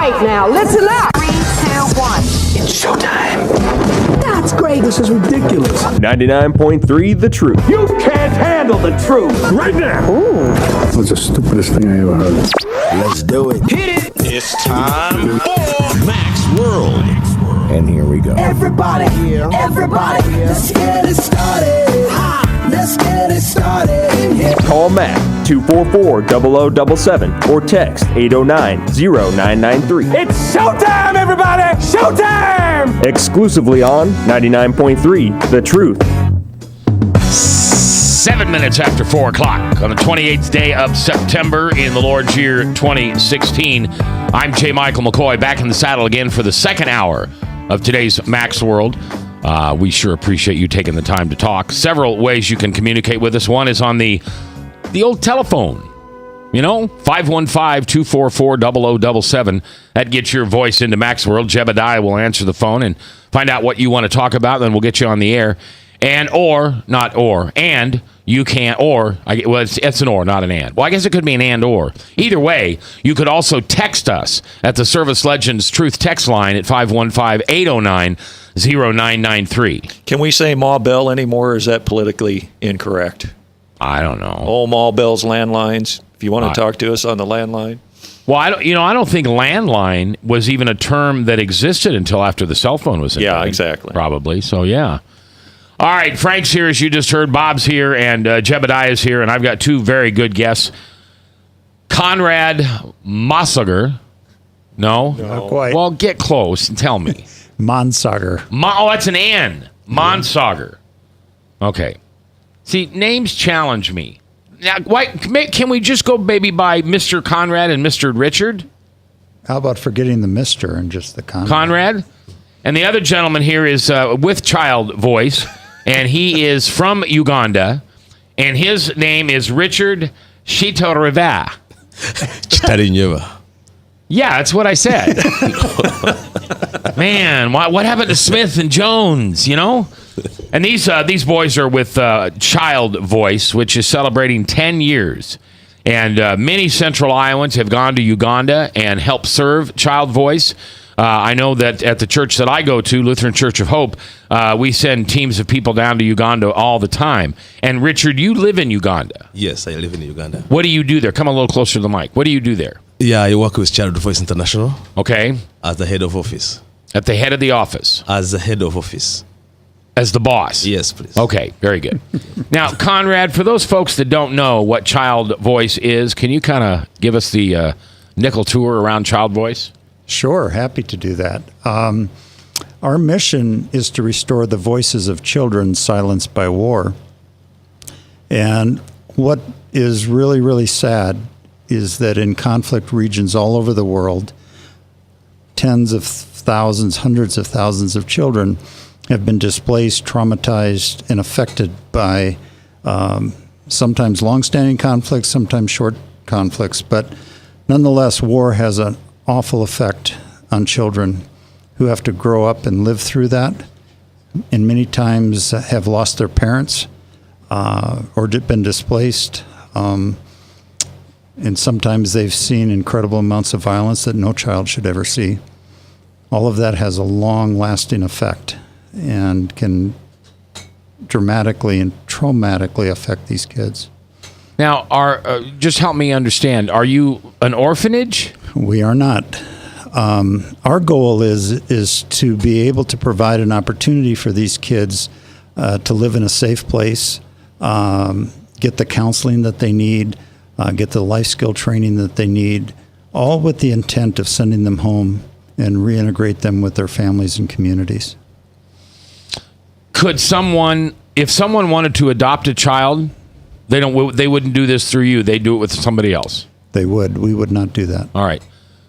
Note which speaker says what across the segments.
Speaker 1: right, now listen up.
Speaker 2: 3, 2, 1.
Speaker 3: It's showtime.
Speaker 1: That's great.
Speaker 3: This is ridiculous.
Speaker 4: 99.3 The Truth.
Speaker 3: You can't handle the truth. Right now.
Speaker 5: That was the stupidest thing I ever heard.
Speaker 3: Let's do it. Hit it.
Speaker 6: It's time for Max World.
Speaker 3: And here we go.
Speaker 7: Everybody, let's get it started. Let's get it started.
Speaker 4: Call Mac 244-0077 or text 809-0993.
Speaker 3: It's showtime, everybody. Showtime.
Speaker 4: Exclusively on 99.3 The Truth.
Speaker 6: 7 minutes after 4 o'clock on the 28th day of September in the Lord's year 2016. I'm J. Michael McCoy, back in the saddle again for the second hour of today's Max World. We sure appreciate you taking the time to talk. Several ways you can communicate with us. One is on the old telephone. 515-244-0077. That gets your voice into Max World. Jebediah will answer the phone and find out what you want to talk about. Then we'll get you on the air. You can, it's an or, not an and. Well, I guess it could be an and or. Either way, you could also text us at the Service Legends Truth text line at 515-809-0993.
Speaker 8: Can we say Ma Bell anymore, or is that politically incorrect?
Speaker 6: I don't know.
Speaker 8: Oh, Ma Bell's landlines. If you want to talk to us on the landline.
Speaker 6: Well, I don't think landline was even a term that existed until after the cell phone was invented.
Speaker 8: Yeah, exactly.
Speaker 6: Probably. So, yeah. All right, Frank's here, as you just heard. Bob's here, and Jebediah's here, and I've got two very good guests. Conrad Mossager. No?
Speaker 9: Not quite.
Speaker 6: Well, get close and tell me.
Speaker 9: Monsager.
Speaker 6: That's an N. Monsager. Okay. See, names challenge me. Now, can we just go maybe by Mr. Conrad and Mr. Richard?
Speaker 9: How about forgetting the Mr. and just the Conrad?
Speaker 6: Conrad? And the other gentleman here is with child voice, and he is from Uganda, and his name is Richard Chitoriva.
Speaker 10: Chitarinyeva.
Speaker 6: Yeah, that's what I said. Man, what happened to Smith and Jones, And these boys are with Child Voice, which is celebrating 10 years. And many Central Iowans have gone to Uganda and helped serve Child Voice. I know that at the church that I go to, Lutheran Church of Hope, we send teams of people down to Uganda all the time. And Richard, you live in Uganda.
Speaker 10: Yes, I live in Uganda.
Speaker 6: What do you do there? Come a little closer to the mic. What do you do there?
Speaker 10: Yeah, I work with Child Voice International.
Speaker 6: Okay.
Speaker 10: As the head of office.
Speaker 6: At the head of the office?
Speaker 10: As the head of office.
Speaker 6: As the boss?
Speaker 10: Yes, please.
Speaker 6: Okay, very good. Now, Conrad, for those folks that don't know what Child Voice is, can you kind of give us the nickel tour around Child Voice?
Speaker 9: Sure, happy to do that. Our mission is to restore the voices of children silenced by war. And what is really, really sad is that in conflict regions all over the world, tens of thousands, hundreds of thousands of children have been displaced, traumatized, and affected by sometimes long-standing conflicts, sometimes short conflicts. But nonetheless, war has an awful effect on children who have to grow up and live through that, and many times have lost their parents or been displaced. And sometimes they've seen incredible amounts of violence that no child should ever see. All of that has a long-lasting effect and can dramatically and traumatically affect these kids.
Speaker 6: Now, just help me understand, are you an orphanage?
Speaker 9: We are not. Our goal is to be able to provide an opportunity for these kids to live in a safe place, get the counseling that they need, get the life skill training that they need, all with the intent of sending them home and reintegrate them with their families and communities.
Speaker 6: Could someone, if someone wanted to adopt a child, they wouldn't do this through you. They do it with somebody else.
Speaker 9: They would. We would not do that.
Speaker 6: All right.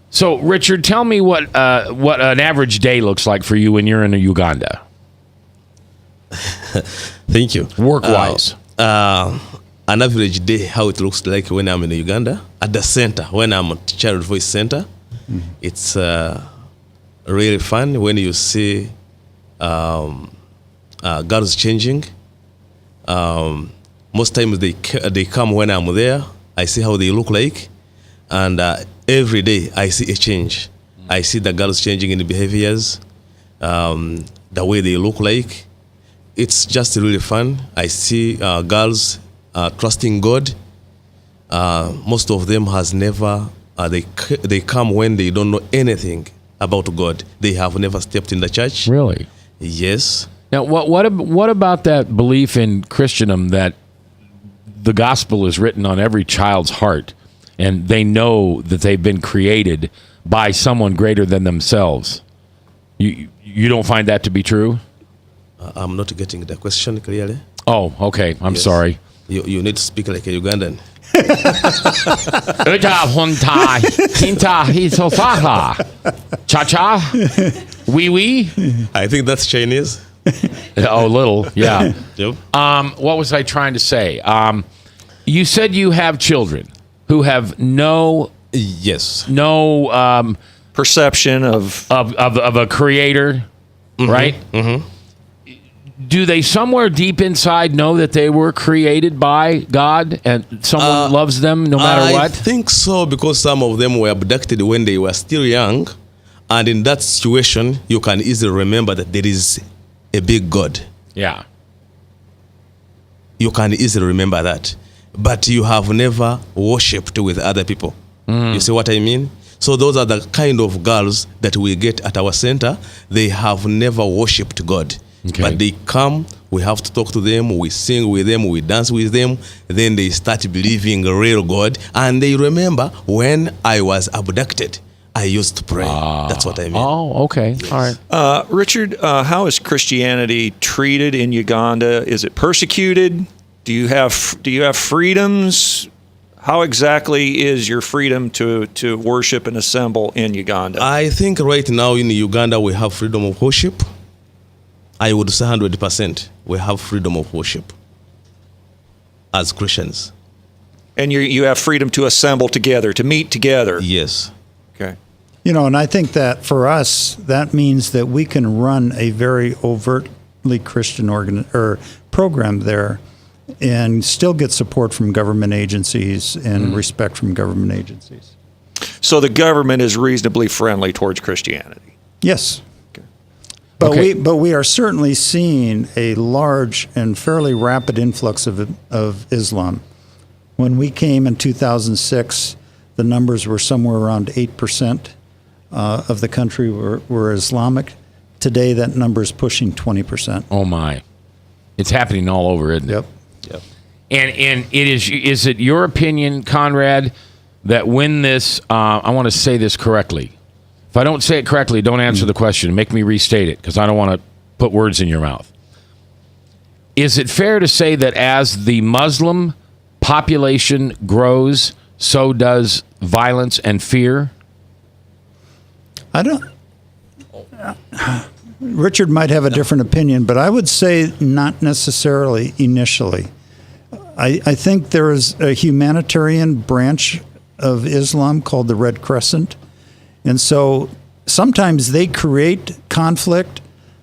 Speaker 6: So, Richard, tell me what an average day looks like for you when you're in Uganda.
Speaker 10: Thank you.
Speaker 6: Work-wise.
Speaker 10: An average day, how it looks like when I'm in Uganda, at the center, when I'm at Child Voice Center, it's really fun when you see girls changing. Most times they come when I'm there. I see how they look like, and every day I see a change. I see the girls changing in behaviors, the way they look like. It's just really fun. I see girls trusting God. Most of them has never, they come when they don't know anything about God. They have never stepped in the church.
Speaker 6: Really?
Speaker 10: Yes.
Speaker 6: Now, what about that belief in Christendom that the gospel is written on every child's heart, and they know that they've been created by someone greater than themselves? You don't find that to be true?
Speaker 10: I'm not getting the question clearly.
Speaker 6: Oh, okay. I'm
Speaker 10: Yes.
Speaker 6: sorry.
Speaker 10: You need to speak like a Ugandan.
Speaker 6: Cha-cha? Wee-wee?
Speaker 10: I think that's Chinese.
Speaker 6: Oh, little, yeah.
Speaker 10: Yep.
Speaker 6: What was I trying to say? You said you have children who have no
Speaker 10: Yes.
Speaker 8: Perception of
Speaker 6: of a creator, right? Mm-hmm. Do they somewhere deep inside know that they were created by God and someone loves them no matter
Speaker 10: I
Speaker 6: what?
Speaker 10: think so, because some of them were abducted when they were still young. And in that situation, you can easily remember that there is a big God.
Speaker 6: Yeah.
Speaker 10: You can easily remember that. But you have never worshipped with other people. You see what I mean? So those are the kind of girls that we get at our center. They have never worshipped God.
Speaker 6: Okay.
Speaker 10: But they come, we have to talk to them, we sing with them, we dance with them. Then they start believing a real God. And they remember, when I was abducted, I used to pray. That's what I mean.
Speaker 6: Oh, okay. All right.
Speaker 8: Richard, how is Christianity treated in Uganda? Is it persecuted? Do you have freedoms? How exactly is your freedom to worship and assemble in Uganda?
Speaker 10: I think right now in Uganda we have freedom of worship. I would say 100% we have freedom of worship as Christians.
Speaker 8: And you have freedom to assemble together, to meet together.
Speaker 10: Yes.
Speaker 8: Okay.
Speaker 9: You know, and I think that for us, that means that we can run a very overtly Christian program there and still get support from government agencies and respect from government agencies.
Speaker 8: So the government is reasonably friendly towards Christianity.
Speaker 9: Yes. But
Speaker 6: Okay.
Speaker 9: we are certainly seeing a large and fairly rapid influx of Islam. When we came in 2006, the numbers were somewhere around 8% of the country were Islamic. Today, that number is pushing 20%.
Speaker 6: Oh, my. It's happening all over, isn't it?
Speaker 9: Yep.
Speaker 6: And is it your opinion, Conrad, that when this, I want to say this correctly. If I don't say it correctly, don't answer the question. Make me restate it, because I don't want to put words in your mouth. Is it fair to say that as the Muslim population grows, so does violence and fear?
Speaker 9: I don't. Richard might have a different opinion, but I would say not necessarily initially. I think there is a humanitarian branch of Islam called the Red Crescent. And so sometimes they create conflict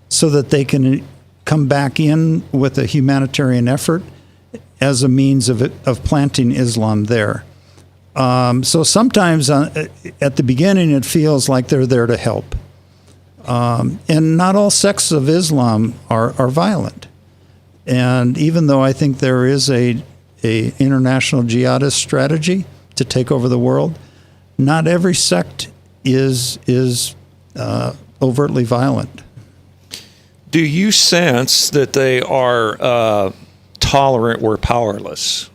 Speaker 9: so that they can come back in with a humanitarian effort as a means of planting Islam there. So sometimes at the beginning it feels like they're there to help. And not all sects of Islam are violent. And even though I think there is a international jihadist strategy to take over the world, not every sect is overtly violent.
Speaker 8: Do you sense that they are tolerant where powerless?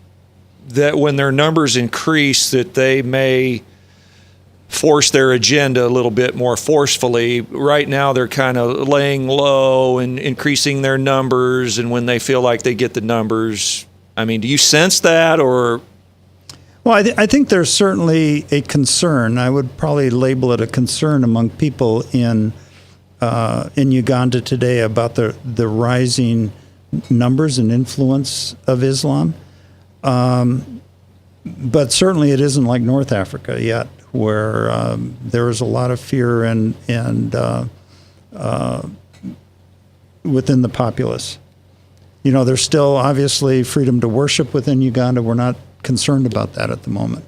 Speaker 8: That when their numbers increase, that they may force their agenda a little bit more forcefully? Right now, they're kind of laying low and increasing their numbers, and when they feel like they get the numbers, I mean, do you sense that, or?
Speaker 9: Well, I think there's certainly a concern. I would probably label it a concern among people in Uganda today about the rising numbers and influence of Islam. But certainly it isn't like North Africa yet, where there is a lot of fear and within the populace. You know, there's still obviously freedom to worship within Uganda. We're not concerned about that at the moment.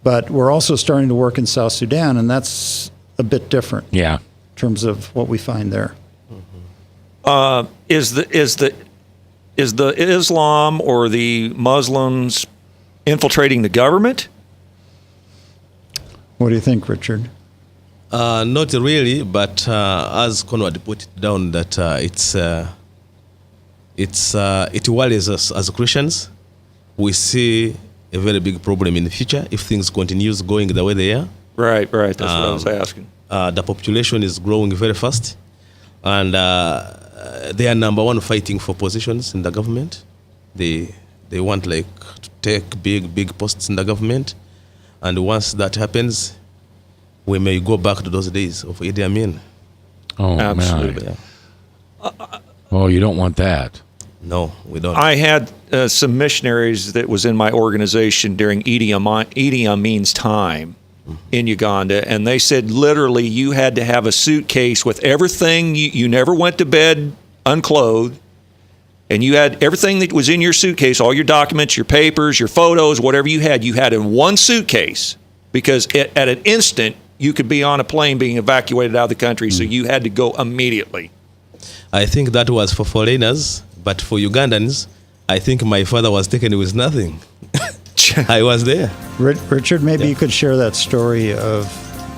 Speaker 9: But we're also starting to work in South Sudan, and that's a bit different
Speaker 6: Yeah.
Speaker 9: in terms of what we find there.
Speaker 8: Is the Islam or the Muslims infiltrating the government?
Speaker 9: What do you think, Richard?
Speaker 10: Not really, but as Conrad put it down, that it worries us as Christians. We see a very big problem in the future if things continues going the way they are.
Speaker 8: Right. That's what I was asking.
Speaker 10: The population is growing very fast, and they are number one fighting for positions in the government. They want to take big posts in the government, and once that happens, we may go back to those days of Idi Amin.
Speaker 6: Oh,
Speaker 8: Absolutely.
Speaker 6: man. Oh, you don't want that.
Speaker 10: No, we don't.
Speaker 8: I had some missionaries that was in my organization during Idi Amin's time in Uganda, and they said literally you had to have a suitcase with everything. You never went to bed unclothed, and you had everything that was in your suitcase, all your documents, your papers, your photos, whatever you had in one suitcase, because at an instant you could be on a plane being evacuated out of the country, so you had to go immediately.
Speaker 10: I think that was for foreigners, but for Ugandans, I think my father was taken with nothing. I was there.
Speaker 9: Richard, maybe you could share that story of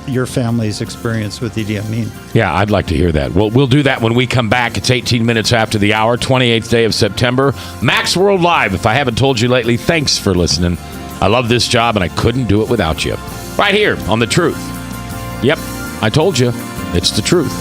Speaker 9: your family's experience with Idi Amin.
Speaker 6: Yeah, I'd like to hear that. We'll do that when we come back. It's 18 minutes after the hour, 28th day of September. Max World Live. If I haven't told you lately, thanks for listening. I love this job, and I couldn't do it without you. Right here on The Truth. Yep, I told you. It's the truth.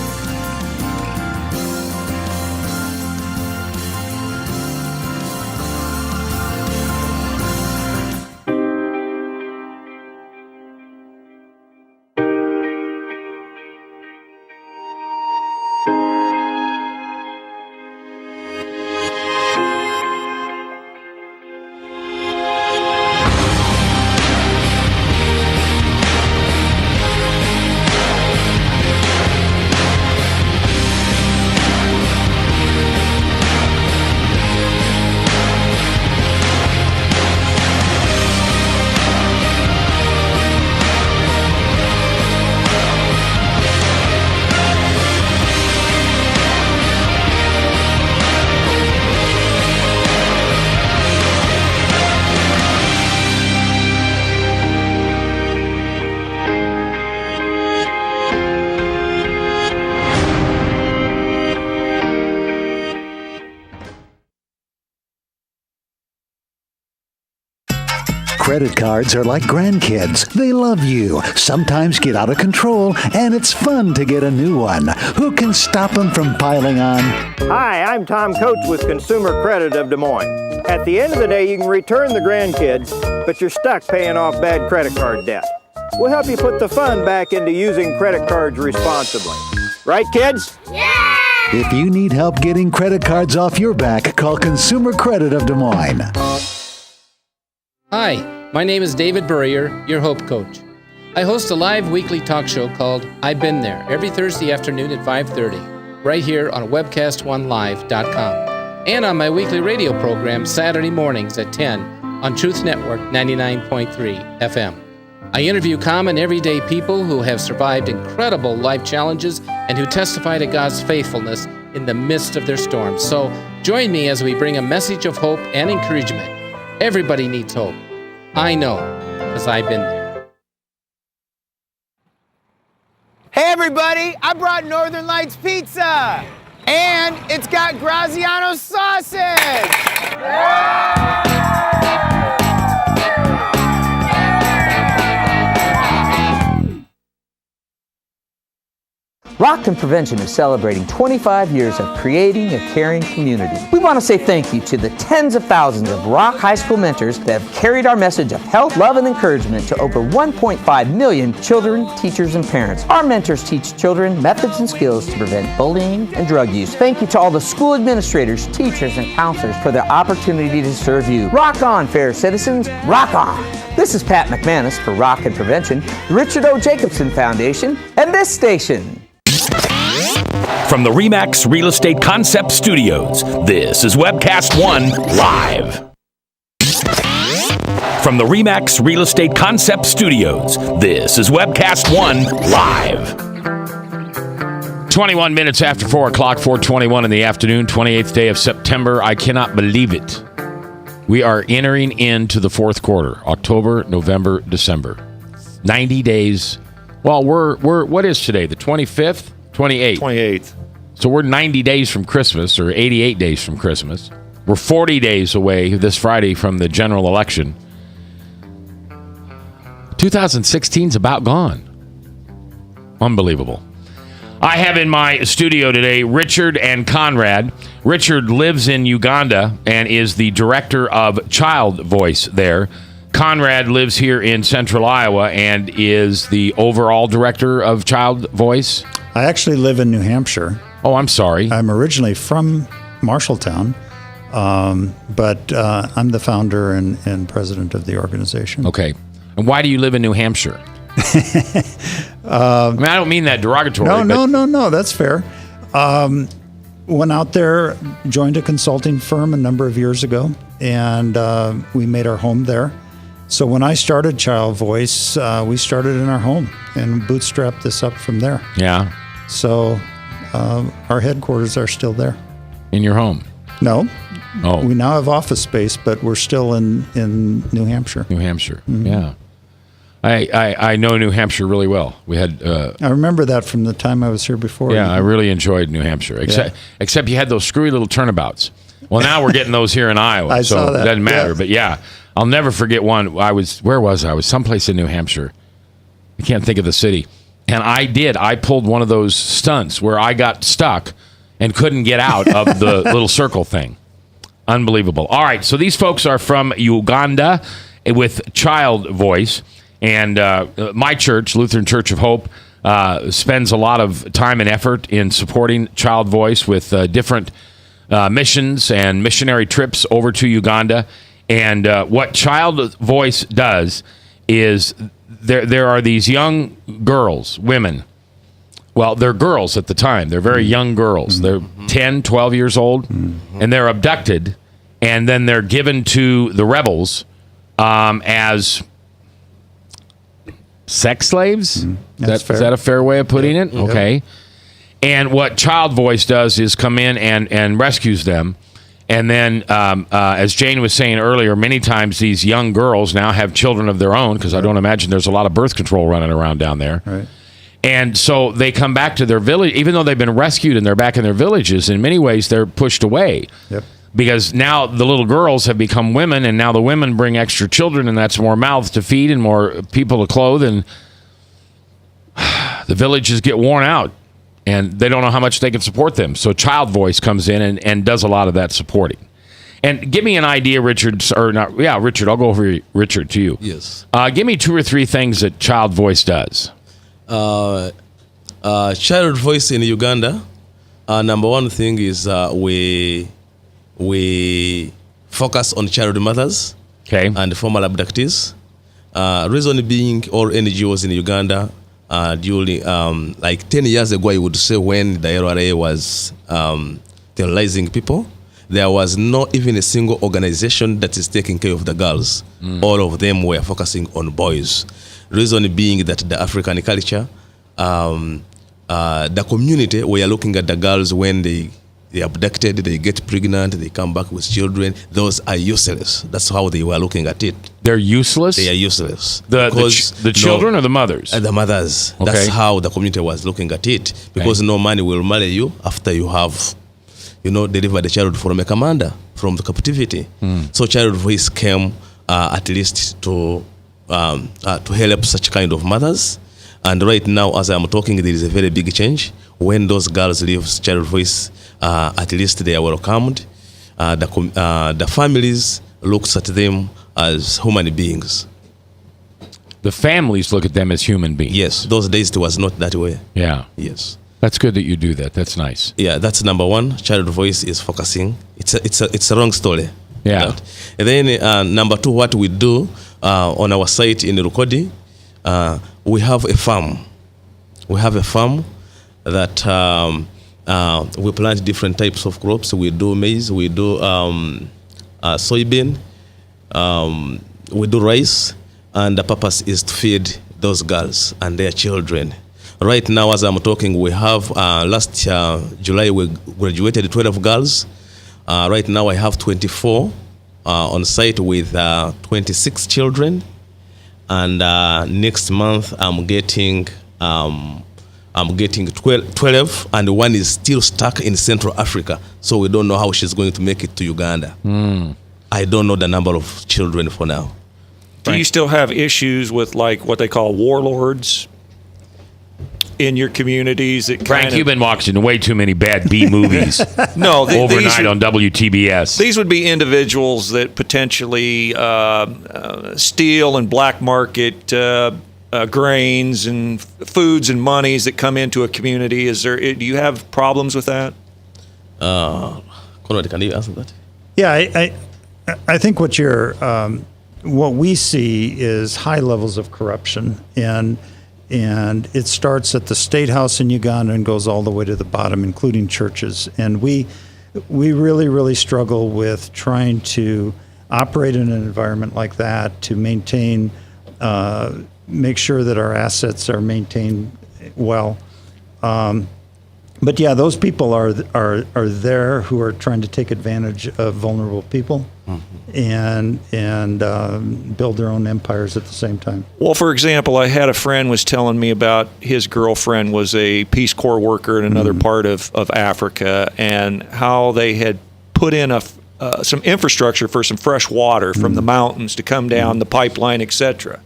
Speaker 2: Credit cards are like grandkids. They love you, sometimes get out of control, and it's fun to get a new one. Who can stop them from piling on?
Speaker 11: Hi, I'm Tom Coates with Consumer Credit of Des Moines. At the end of the day, you can return the grandkids, but you're stuck paying off bad credit card debt. We'll help you put the fun back into using credit cards responsibly. Right, kids?
Speaker 2: Yeah! If you need help getting credit cards off your back, call Consumer Credit of Des Moines.
Speaker 12: Hi, my name is David Burrier, your Hope Coach. I host a live weekly talk show called I've Been There every Thursday afternoon at 5:30, right here on webcast1live.com, and on my weekly radio program Saturday mornings at 10 on Truth Network 99.3 FM. I interview common everyday people who have survived incredible life challenges and who testify to God's faithfulness in the midst of their storms. So join me as we bring a message of hope and encouragement. Everybody needs hope. I know, because I've been there.
Speaker 11: Hey everybody, I brought Northern Lights Pizza! And it's got Graziano sausage!
Speaker 13: Rockton Prevention is celebrating 25 years of creating a caring community. We want to say thank you to the tens of thousands of Rock High School mentors that have carried our message of health, love, and encouragement to over 1.5 million children, teachers, and parents. Our mentors teach children methods and skills to prevent bullying and drug use. Thank you to all the school administrators, teachers, and counselors for their opportunity to serve you. Rock on, fair citizens. Rock on. This is Pat McManus for Rockton Prevention, the Richard O. Jacobson Foundation, and this station.
Speaker 14: From the RE/MAX Real Estate Concept Studios, this is Webcast One Live. From the RE/MAX Real Estate Concept Studios, this is Webcast One Live.
Speaker 6: 21 minutes after 4 o'clock, 4:21 in the afternoon, 28th day of September. I cannot believe it. We are entering into the fourth quarter, October, November, December. 90 days. Well, we're what is today? The 25th? 28th.
Speaker 8: 28th.
Speaker 6: So we're 90 days from Christmas, or 88 days from Christmas. We're 40 days away this Friday from the general election. 2016's about gone. Unbelievable. I have in my studio today Richard and Conrad. Richard lives in Uganda and is the director of Child Voice there. Conrad lives here in central Iowa and is the overall director of Child Voice.
Speaker 9: I actually live in New Hampshire.
Speaker 6: Oh, I'm sorry.
Speaker 9: I'm originally from Marshalltown, but I'm the founder and president of the organization.
Speaker 6: Okay. And why do you live in New Hampshire? I mean, I don't mean that derogatory.
Speaker 9: No, that's fair. Went out there, joined a consulting firm a number of years ago, and we made our home there. So when I started Child Voice, we started in our home and bootstrapped this up from there.
Speaker 6: Yeah.
Speaker 9: So our headquarters are still there.
Speaker 6: In your home?
Speaker 9: No.
Speaker 6: Oh.
Speaker 9: We now have office space, but we're still in New Hampshire.
Speaker 6: New Hampshire,
Speaker 9: Mm-hmm.
Speaker 6: yeah. I know New Hampshire really well. We had.
Speaker 9: I remember that from the time I was here before.
Speaker 6: Yeah, I really enjoyed New Hampshire. Except you had those screwy little turnabouts. Well, now we're getting those here in Iowa,
Speaker 9: I
Speaker 6: so
Speaker 9: saw that.
Speaker 6: it doesn't matter.
Speaker 9: Yeah.
Speaker 6: But yeah, I'll never forget one. Where was I? I was someplace in New Hampshire. I can't think of the city. And I pulled one of those stunts where I got stuck and couldn't get out of the little circle thing. Unbelievable. All right, so these folks are from Uganda with Child Voice. And my church, Lutheran Church of Hope, spends a lot of time and effort in supporting Child Voice with different missions and missionary trips over to Uganda. And what Child Voice does is there are these young girls, women. Well, they're girls at the time. They're very young girls. They're 10, 12 years old, and they're abducted, and then they're given to the rebels as sex slaves?
Speaker 9: That's fair.
Speaker 6: Is that a fair way of putting it?
Speaker 9: Yep.
Speaker 6: Okay. And what Child Voice does is come in and rescues them. And then, as Jane was saying earlier, many times these young girls now have children of their own, because I don't imagine there's a lot of birth control running around down there.
Speaker 9: Right.
Speaker 6: And so they come back to their village, even though they've been rescued and they're back in their villages. In many ways, they're pushed away.
Speaker 9: Yep.
Speaker 6: Because now the little girls have become women, and now the women bring extra children, and that's more mouths to feed and more people to clothe, and the villages get worn out, and they don't know how much they can support them. So Child Voice comes in and does a lot of that supporting. And give me an idea, Richard, Richard, I'll go over Richard to you.
Speaker 10: Yes.
Speaker 6: Give me 2 or 3 things that Child Voice does.
Speaker 10: Child Voice in Uganda, number one thing is we focus on child mothers and former abductees. Reason being, all NGOs in Uganda, during like 10 years ago, I would say, when the LRA was terrorizing people, there was not even a single organization that is taking care of the girls. All of them were focusing on boys. Reason being that the African culture, the community, we are looking at the girls when they abducted, they get pregnant, they come back with children. Those are useless. That's how they were looking at it.
Speaker 6: They're useless?
Speaker 10: They are useless.
Speaker 6: The children or the mothers?
Speaker 10: The mothers.
Speaker 6: Okay.
Speaker 10: That's how the community was looking at it. Because no man will marry you after you have, delivered the child from a commander, from the captivity. So Child Voice came at least to help such kind of mothers. And right now, as I'm talking, there is a very big change. When those girls leave Child Voice, at least they are welcomed. The families looks at them as human beings.
Speaker 6: The families look at them as human beings.
Speaker 10: Yes, those days it was not that way.
Speaker 6: Yeah.
Speaker 10: Yes.
Speaker 6: That's good that you do that. That's nice.
Speaker 10: Yeah, that's number one. Child Voice is focusing. It's a wrong story.
Speaker 6: Yeah.
Speaker 10: Right? And then number two, what we do on our site in Rukodi, we have a farm. We have a farm that we plant different types of crops. We do maize. We do soybean. we do rice, and the purpose is to feed those girls and their children. Right now, as I'm talking, we have last July we graduated 12 girls. Right now, I have 24 on site with 26 children, and next month I'm getting 12, and one is still stuck in Central Africa, so we don't know how she's going to make it to Uganda. I don't know the number of children for now.
Speaker 8: Do you still have issues with like what they call warlords in your communities?
Speaker 6: Frank, you've been watching way too many bad B movies.
Speaker 8: No,
Speaker 6: overnight on WTBS.
Speaker 8: These would be individuals that potentially steal and black market grains and foods and monies that come into a community. Do you have problems with that?
Speaker 10: Conrad, can you answer that?
Speaker 9: Yeah, I think what we see is high levels of corruption, and it starts at the State House in Uganda and goes all the way to the bottom, including churches. And we really, really struggle with trying to operate in an environment like that to maintain, make sure that our assets are maintained well. But yeah, those people are there who are trying to take advantage of vulnerable people and build their own empires at the same time.
Speaker 8: Well, for example, I had a friend was telling me about his girlfriend was a Peace Corps worker in another part of Africa, and how they had put in some infrastructure for some fresh water from the mountains to come down the pipeline, etc.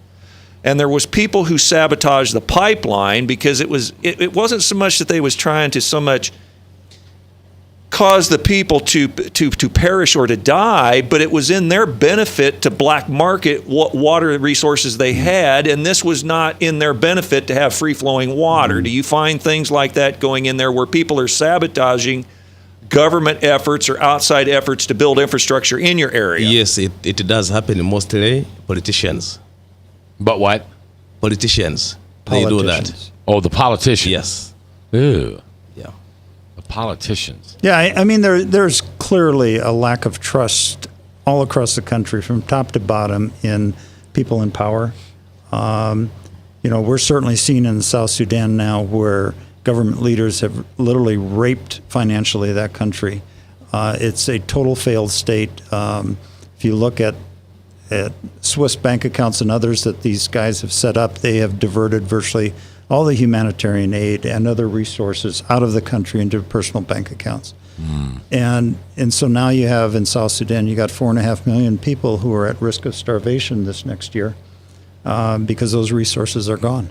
Speaker 8: And there was people who sabotaged the pipeline because it wasn't so much that they was trying to so much cause the people to perish or to die, but it was in their benefit to black market what water resources they had, and this was not in their benefit to have free-flowing water. Do you find things like that going in there where people are sabotaging government efforts or outside efforts to build infrastructure in your area?
Speaker 10: Yes, it does happen, mostly politicians.
Speaker 6: But what?
Speaker 10: Politicians. They do that.
Speaker 6: Oh, the politicians.
Speaker 10: Yes.
Speaker 6: Ew.
Speaker 10: Yeah.
Speaker 6: The politicians.
Speaker 9: Yeah, I mean, there's clearly a lack of trust all across the country, from top to bottom, in people in power. We're certainly seeing in South Sudan now where government leaders have literally raped financially that country. It's a total failed state. If you look at Swiss bank accounts and others that these guys have set up, they have diverted virtually all the humanitarian aid and other resources out of the country into personal bank accounts. And so now you have in South Sudan, you got 4.5 million people who are at risk of starvation this next year because those resources are gone.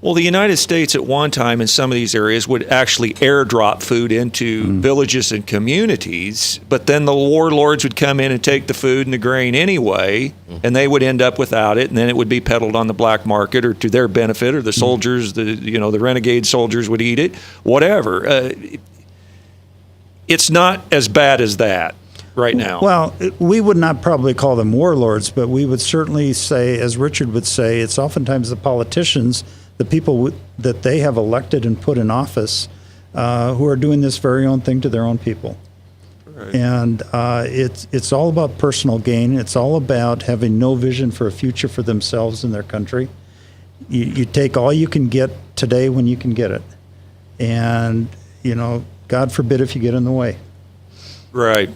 Speaker 8: Well, the United States at one time in some of these areas would actually airdrop food into villages and communities, but then the warlords would come in and take the food and the grain anyway, and they would end up without it, and then it would be peddled on the black market or to their benefit, or the soldiers, the renegade soldiers would eat it, whatever. It's not as bad as that right now.
Speaker 9: Well, we would not probably call them warlords, but we would certainly say, as Richard would say, it's oftentimes the politicians, the people that they have elected and put in office, who are doing this very own thing to their own people. Right. And it's all about personal gain. It's all about having no vision for a future for themselves and their country. You take all you can get today when you can get it. And, God forbid if you get in the way.
Speaker 8: Right.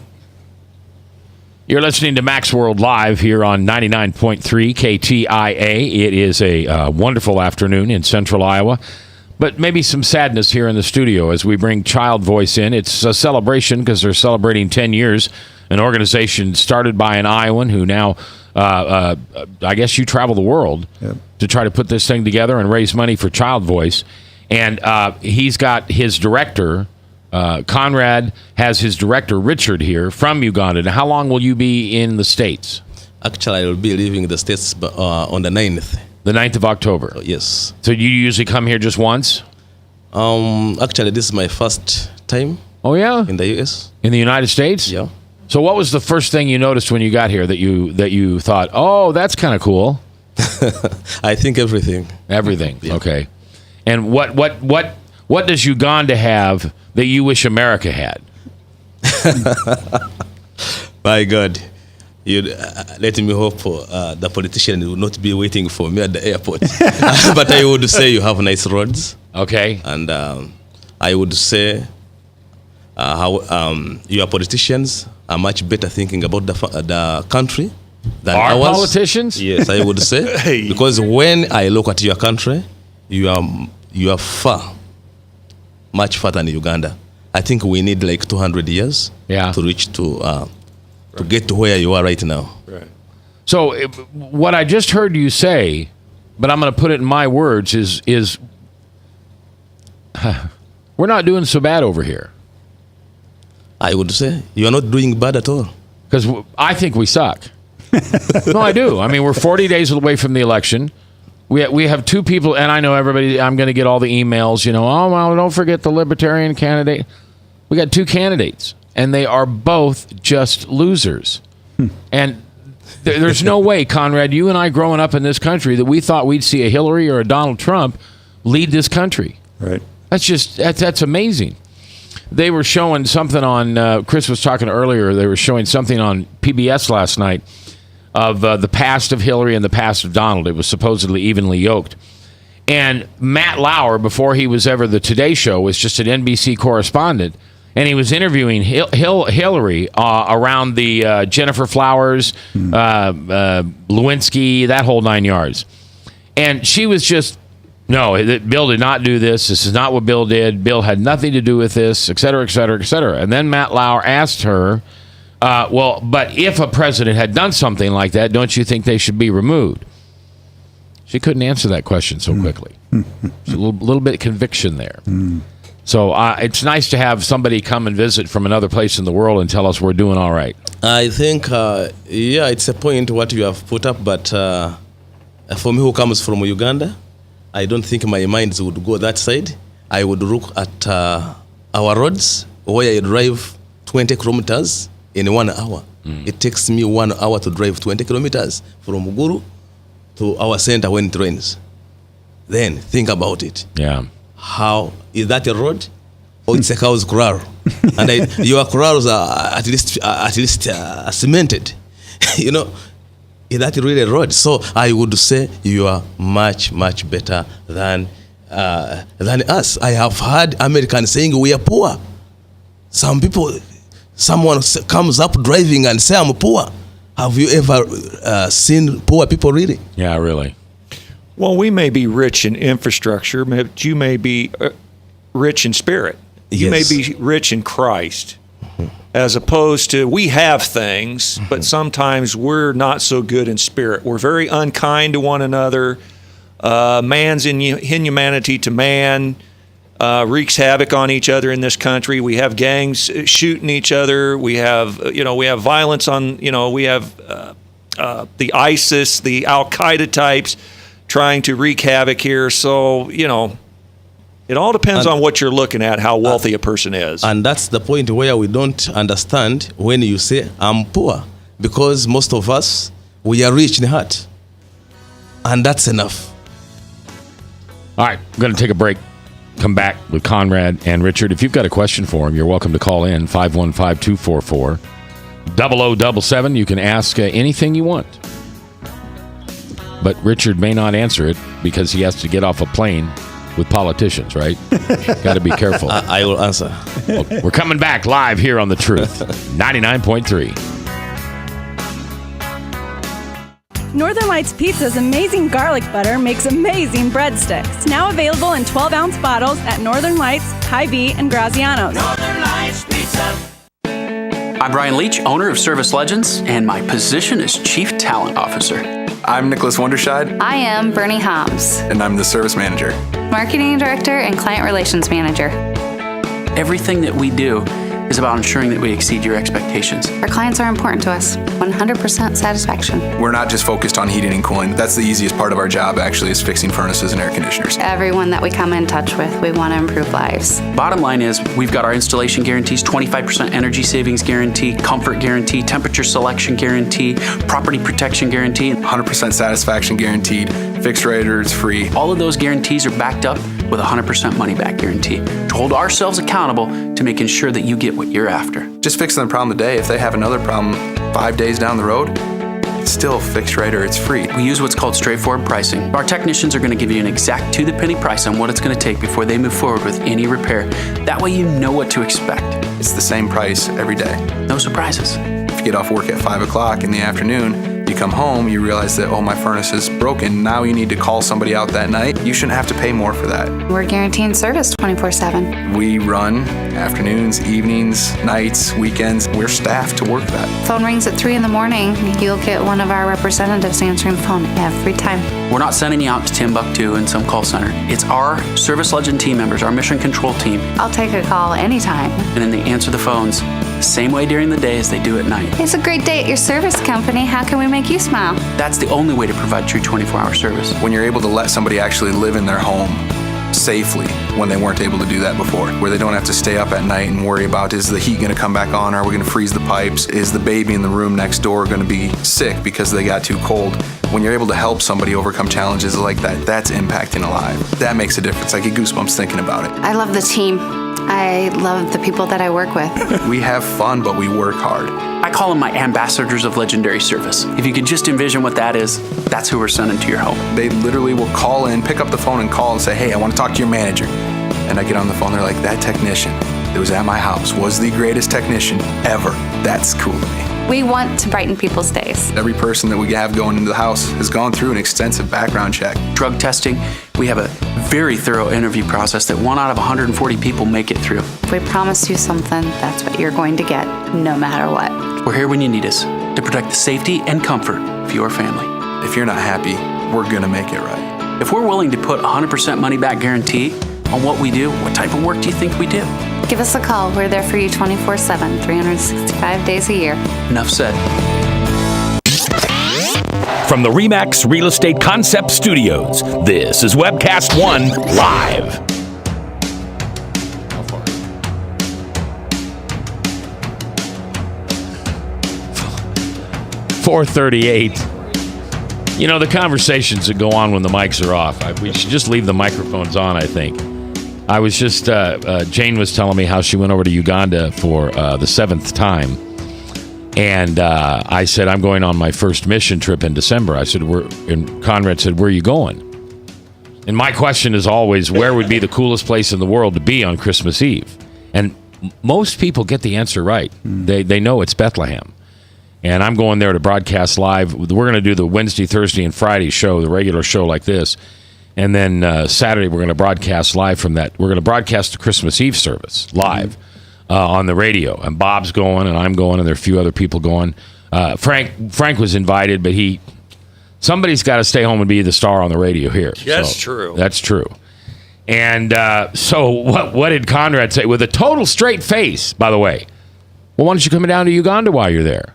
Speaker 6: You're listening to Max World Live here on 99.3 KTIA. It is a wonderful afternoon in central Iowa, but maybe some sadness here in the studio as we bring Child Voice in. It's a celebration because they're celebrating 10 years, an organization started by an Iowan who now, I guess you travel the world to try to put this thing together and raise money for Child Voice. And he's got his director, Conrad has his director, Richard, here from Uganda. Now, how long will you be in the States?
Speaker 10: Actually, I will be leaving the States on the 9th.
Speaker 6: The 9th of October?
Speaker 10: Yes.
Speaker 6: So you usually come here just once?
Speaker 10: Actually, this is my first time.
Speaker 6: Oh, yeah?
Speaker 10: In the U.S.
Speaker 6: In the United States?
Speaker 10: Yeah.
Speaker 6: So what was the first thing you noticed when you got here that you thought, oh, that's kind of cool?
Speaker 10: I think everything.
Speaker 6: Everything, yeah. Okay. And what does Uganda have that you wish America had?
Speaker 10: My God. you let me hope the politician will not be waiting for me at the airport. But I would say you have nice roads.
Speaker 6: Okay.
Speaker 10: And I would say how your politicians are much better thinking about the country than
Speaker 6: Our
Speaker 10: ours.
Speaker 6: politicians?
Speaker 10: Yes, I would say. Because when I look at your country, you are far, much further than Uganda. I think we need like 200 years to reach to get to where you are right now.
Speaker 8: Right.
Speaker 6: So what I just heard you say, but I'm going to put it in my words, is we're not doing so bad over here.
Speaker 10: I would say you are not doing bad at all.
Speaker 6: Because I think we suck. No, I do. I mean, we're 40 days away from the election. We have two people, and I know everybody, I'm going to get all the emails, oh, well, don't forget the Libertarian candidate. We got two candidates, and they are both just losers. And there's no way, Conrad, you and I growing up in this country, that we thought we'd see a Hillary or a Donald Trump lead this country.
Speaker 9: Right.
Speaker 6: That's amazing. They were showing something on, Chris was talking earlier, they were showing something on PBS last night of the past of Hillary and the past of Donald. It was supposedly evenly yoked. And Matt Lauer, before he was ever the Today Show, was just an NBC correspondent. And he was interviewing Hillary around the Jennifer Flowers, Lewinsky, that whole 9 yards. And she was just, no, Bill did not do this. This is not what Bill did. Bill had nothing to do with this, et cetera, et cetera, et cetera. And then Matt Lauer asked her, well, but if a president had done something like that, don't you think they should be removed? She couldn't answer that question so quickly. There's a little bit of conviction there. So it's nice to have somebody come and visit from another place in the world and tell us we're doing all right.
Speaker 10: I think, it's a point what you have put up, but for me who comes from Uganda, I don't think my mind would go that side. I would look at our roads where I drive 20 kilometers in 1 hour. It takes me 1 hour to drive 20 kilometers from Guru to our center when it rains. Then think about it.
Speaker 6: Yeah.
Speaker 10: How is that a road or it's a cow's corral? And your corrals are at least cemented. Is that really a road? So I would say you are much, much better than us. I have heard Americans saying we are poor. Someone comes up driving and say I'm poor. Have you ever seen poor people really?
Speaker 6: Yeah, really.
Speaker 8: Well, we may be rich in infrastructure, but you may be rich in spirit. You may be rich in Christ. As opposed to, we have things, but sometimes we're not so good in spirit. We're very unkind to one another. Man's inhumanity to man wreaks havoc on each other in this country. We have gangs shooting each other. We have, violence on, we have the ISIS, the Al-Qaeda types trying to wreak havoc here. So, it all depends on what you're looking at, how wealthy a person is.
Speaker 10: And that's the point where we don't understand when you say, I'm poor. Because most of us, we are rich in heart. And that's enough.
Speaker 6: All right, I'm going to take a break. Come back with Conrad and Richard. If you've got a question for him, you're welcome to call in 515-244-0077. You can ask anything you want. But Richard may not answer it because he has to get off a plane with politicians, right? Got to be careful.
Speaker 10: I will answer.
Speaker 6: Well, we're coming back live here on The Truth, 99.3.
Speaker 15: Northern Lights Pizza's amazing garlic butter makes amazing breadsticks. Now available in 12-ounce bottles at Northern Lights, Hy-Vee, and Graziano's.
Speaker 16: Northern Lights Pizza. I'm Brian Leach, owner of Service Legends, and my position is Chief Talent Officer.
Speaker 17: I'm Nicholas Wonderscheid.
Speaker 18: I am Bernie Homs.
Speaker 17: And I'm the Service Manager.
Speaker 18: Marketing Director and Client Relations Manager.
Speaker 16: Everything that we do is about ensuring that we exceed your expectations.
Speaker 18: Our clients are important to us. 100% satisfaction.
Speaker 17: We're not just focused on heating and cooling. That's the easiest part of our job, actually, is fixing furnaces and air conditioners.
Speaker 18: Everyone that we come in touch with, we want to improve lives.
Speaker 16: Bottom line is, we've got our installation guarantees, 25% energy savings guarantee, comfort guarantee, temperature selection guarantee, property protection guarantee.
Speaker 17: 100% satisfaction guaranteed, fixed rate or it's free.
Speaker 16: All of those guarantees are backed up with a 100% money back guarantee to hold ourselves accountable to making sure that you get what you're after.
Speaker 17: Just fixing the problem today. If they have another problem 5 days down the road, it's still fixed rate or it's free.
Speaker 16: We use what's called straightforward pricing. Our technicians are going to give you an exact to-the-penny price on what it's going to take before they move forward with any repair. That way you know what to expect.
Speaker 17: It's the same price every day.
Speaker 16: No surprises.
Speaker 17: If you get off work at 5 o'clock in the afternoon, you come home, you realize that, oh, my furnace is broken. Now you need to call somebody out that night. You shouldn't have to pay more for that.
Speaker 18: We're guaranteeing service 24/7.
Speaker 17: We run afternoons, evenings, nights, weekends. We're staffed to work that.
Speaker 18: Phone rings at 3 in the morning. You'll get one of our representatives answering the phone every time.
Speaker 16: We're not sending you out to Timbuktu in some call center. It's our Service Legend team members, our mission control team.
Speaker 18: I'll take a call anytime.
Speaker 16: And then they answer the phones the same way during the day as they do at night.
Speaker 18: It's a great day at your service company. How can we make you smile?
Speaker 16: That's the only way to provide true 24-hour service.
Speaker 17: When you're able to let somebody actually live in their home safely when they weren't able to do that before, where they don't have to stay up at night and worry about, is the heat going to come back on? Are we going to freeze the pipes? Is the baby in the room next door going to be sick because they got too cold? When you're able to help somebody overcome challenges like that, that's impacting a life. That makes a difference. I get goosebumps thinking about it.
Speaker 18: I love the team. I love the people that I work with.
Speaker 17: We have fun, but we work hard.
Speaker 16: I call them my ambassadors of legendary service. If you could just envision what that is, that's who we're sending to your home.
Speaker 17: They literally will call in, pick up the phone and call and say, hey, I want to talk to your manager. And I get on the phone, they're like, that technician that was at my house was the greatest technician ever. That's cool to me.
Speaker 18: We want to brighten people's days.
Speaker 17: Every person that we have going into the house has gone through an extensive background check.
Speaker 16: Drug testing, we have a very thorough interview process that 1 out of 140 people make it through.
Speaker 18: If we promise you something, that's what you're going to get, no matter what.
Speaker 16: We're here when you need us to protect the safety and comfort of your family.
Speaker 17: If you're not happy, we're going to make it right.
Speaker 16: If we're willing to put 100% money back guarantee on what we do, what type of work do you think we do?
Speaker 18: Give us a call. We're there for you 24/7, 365 days a year.
Speaker 16: Enough said.
Speaker 14: From the RE/MAX Real Estate Concept Studios, this is Webcast One Live.
Speaker 6: How far? 4:38. You know, the conversations that go on when the mics are off, we should just leave the microphones on, I think. I was just, Jane was telling me how she went over to Uganda for the 7th time. And I said, I'm going on my first mission trip in December. I said, and Conrad said, where are you going? And my question is always, where would be the coolest place in the world to be on Christmas Eve? And most people get the answer right. They know it's Bethlehem. And I'm going there to broadcast live. We're going to do the Wednesday, Thursday, and Friday show, the regular show like this. And then Saturday, we're going to broadcast live from that. We're going to broadcast the Christmas Eve service live on the radio. And Bob's going, and I'm going, and there are a few other people going. Frank was invited, but somebody's got to stay home and be the star on the radio here.
Speaker 8: That's true.
Speaker 6: That's true. And so what did Conrad say? With a total straight face, by the way. Well, why don't you come down to Uganda while you're there?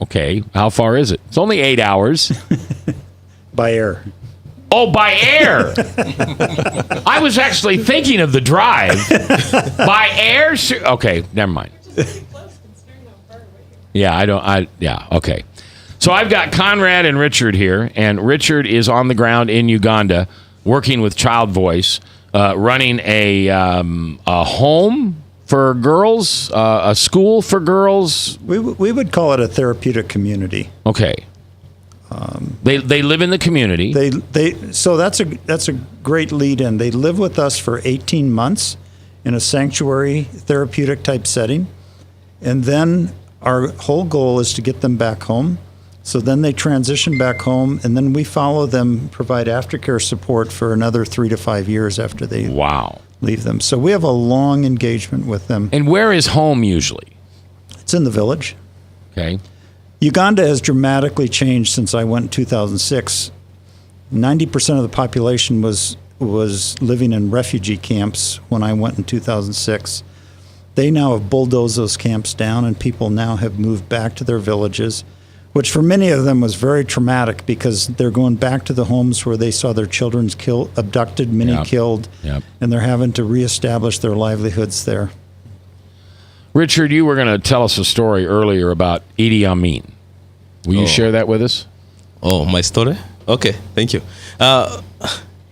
Speaker 6: Okay, how far is it? It's only 8 hours.
Speaker 9: By air.
Speaker 6: Oh, by air. I was actually thinking of the drive. By air? Okay, never mind. Yeah, okay. So I've got Conrad and Richard here, and Richard is on the ground in Uganda working with Child Voice, running a home for girls, a school for girls.
Speaker 9: We would call it a therapeutic community.
Speaker 6: Okay. They live in the community.
Speaker 9: So that's a great lead in. They live with us for 18 months in a sanctuary therapeutic type setting. And then our whole goal is to get them back home. So then they transition back home, and then we follow them, provide aftercare support for another 3 to 5 years after they leave them. So we have a long engagement with them.
Speaker 6: And where is home usually?
Speaker 9: It's in the village.
Speaker 6: Okay.
Speaker 9: Uganda has dramatically changed since I went in 2006. 90% of the population was living in refugee camps when I went in 2006. They now have bulldozed those camps down, and people now have moved back to their villages, which for many of them was very traumatic because they're going back to the homes where they saw their children abducted, many killed, and they're having to reestablish their livelihoods there.
Speaker 6: Richard, you were going to tell us a story earlier about Idi Amin. Will you share that with us?
Speaker 10: Oh, my story? Okay, thank you.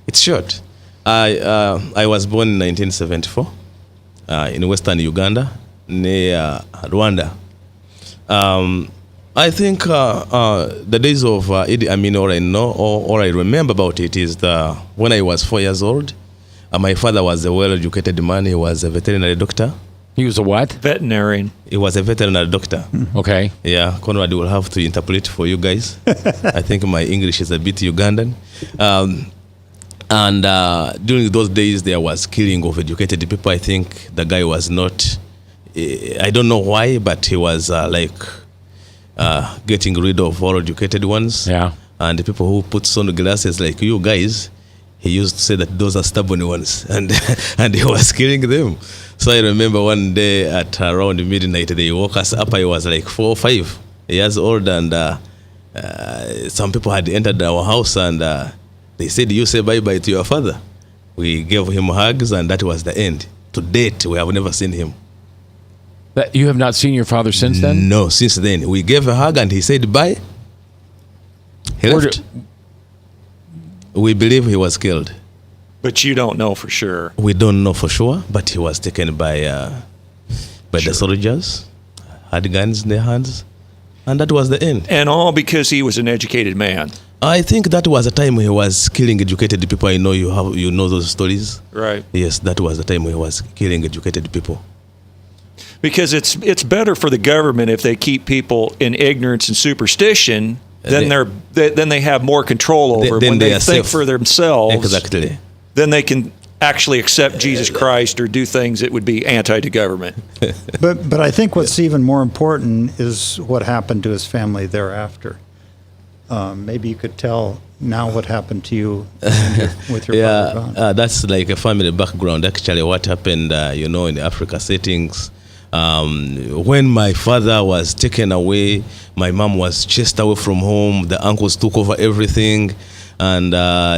Speaker 10: It's short. I was born in 1974 in western Uganda, near Rwanda. I think the days of Idi Amin, all I know, or I remember about it is when I was 4 years old. My father was a well-educated man. He was a veterinary doctor.
Speaker 6: He was a what?
Speaker 8: Veterinarian.
Speaker 10: He was a veterinary doctor.
Speaker 6: Okay.
Speaker 10: Yeah, Conrad will have to interpret for you guys. I think my English is a bit Ugandan. And during those days, there was killing of educated people. I think the guy was not, I don't know why, but he was getting rid of all educated ones.
Speaker 6: Yeah.
Speaker 10: And the people who put sunglasses like you guys, he used to say that those are stubborn ones, and he was killing them. So I remember one day at around midnight, they woke us up. I was like 4 or 5 years old, and some people had entered our house, and they said, "You say bye-bye to your father." We gave him hugs, and that was the end. To date, we have never seen him.
Speaker 6: That you have not seen your father since then?
Speaker 10: No, since then. We gave a hug, and he said bye. He left. We believe he was killed.
Speaker 8: But you don't know for sure.
Speaker 10: We don't know for sure, but he was taken by the soldiers, had guns in their hands, and that was the end.
Speaker 8: And all because he was an educated man.
Speaker 10: I think that was the time he was killing educated people. I know you know those stories.
Speaker 8: Right.
Speaker 10: Yes, that was the time he was killing educated people.
Speaker 8: Because it's better for the government if they keep people in ignorance and superstition. Then they have more control over when they think for themselves.
Speaker 10: Exactly.
Speaker 8: Then they can actually accept Jesus Christ or do things that would be anti to government.
Speaker 9: But I think what's even more important is what happened to his family thereafter. Maybe you could tell now what happened to you with your father gone.
Speaker 10: That's like a family background. Actually, what happened, in the Africa settings. When my father was taken away, my mom was chased away from home. The uncles took over everything, and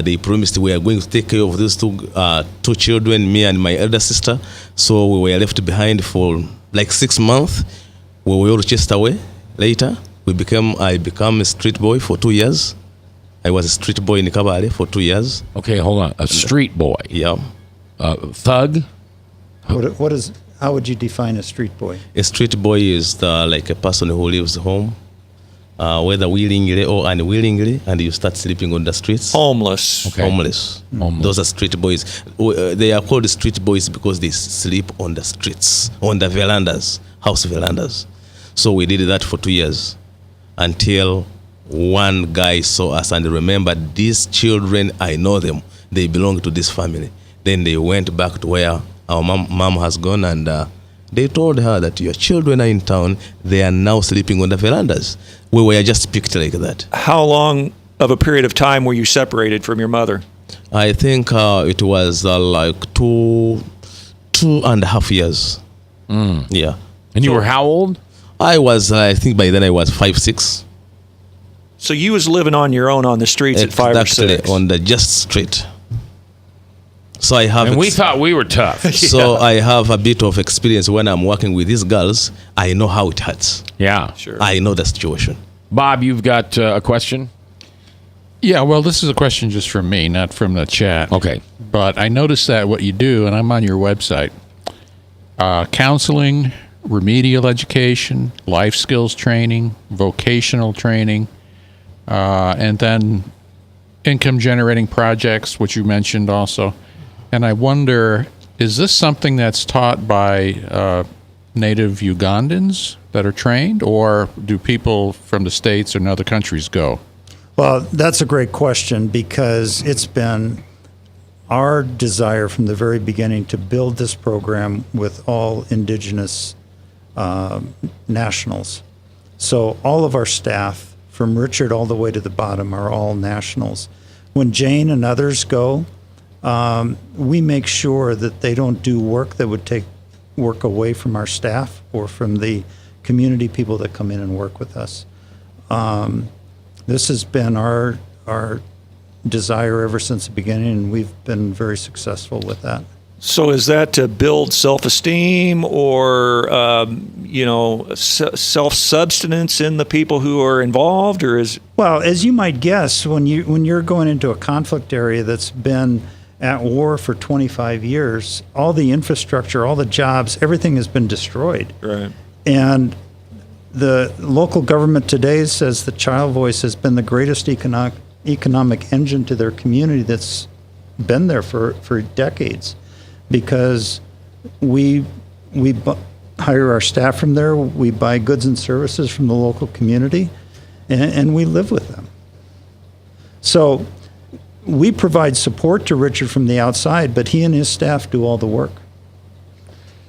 Speaker 10: they promised we are going to take care of these two children, me and my elder sister. So we were left behind for like 6 months. We were all chased away. Later, I became a street boy for 2 years. I was a street boy in Kabale for 2 years.
Speaker 6: Okay, hold on. A street boy.
Speaker 10: Yeah.
Speaker 6: Thug.
Speaker 9: How would you define a street boy?
Speaker 10: A street boy is like a person who leaves home, whether willingly or unwillingly, and you start sleeping on the streets.
Speaker 8: Homeless.
Speaker 10: Okay. Homeless. Those are street boys. They are called street boys because they sleep on the streets, on the verandas, house verandas. So we did that for 2 years until one guy saw us and remembered, these children, I know them. They belong to this family. Then they went back to where our mom has gone, and they told her that your children are in town. They are now sleeping on the verandas. We were just picked like that.
Speaker 8: How long of a period of time were you separated from your mother?
Speaker 10: I think it was like 2.5 years. Yeah.
Speaker 6: And you were how old?
Speaker 10: I think by then I was 5, 6.
Speaker 8: So you was living on your own on the streets at 5 or 6?
Speaker 10: On the just street. So I have.
Speaker 6: And we thought we were tough.
Speaker 10: So I have a bit of experience when I'm working with these girls. I know how it hurts.
Speaker 6: Yeah,
Speaker 8: sure.
Speaker 10: I know the situation.
Speaker 6: Bob, you've got a question?
Speaker 19: Yeah, well, this is a question just from me, not from the chat.
Speaker 6: Okay.
Speaker 19: But I noticed that what you do, and I'm on your website, counseling, remedial education, life skills training, vocational training, and then income generating projects, which you mentioned also. And I wonder, is this something that's taught by native Ugandans that are trained, or do people from the States and other countries go?
Speaker 9: Well, that's a great question, because it's been our desire from the very beginning to build this program with all indigenous nationals. So all of our staff, from Richard all the way to the bottom, are all nationals. When Jane and others go, we make sure that they don't do work that would take work away from our staff or from the community people that come in and work with us. This has been our desire ever since the beginning, and we've been very successful with that.
Speaker 8: So is that to build self-esteem or, self-subsistence in the people who are involved, or is?
Speaker 9: Well, as you might guess, when you're going into a conflict area that's been at war for 25 years, all the infrastructure, all the jobs, everything has been destroyed.
Speaker 8: Right.
Speaker 9: And the local government today says the Child Voice has been the greatest economic engine to their community that's been there for decades, because we hire our staff from there, we buy goods and services from the local community, and we live with them. So we provide support to Richard from the outside, but he and his staff do all the work.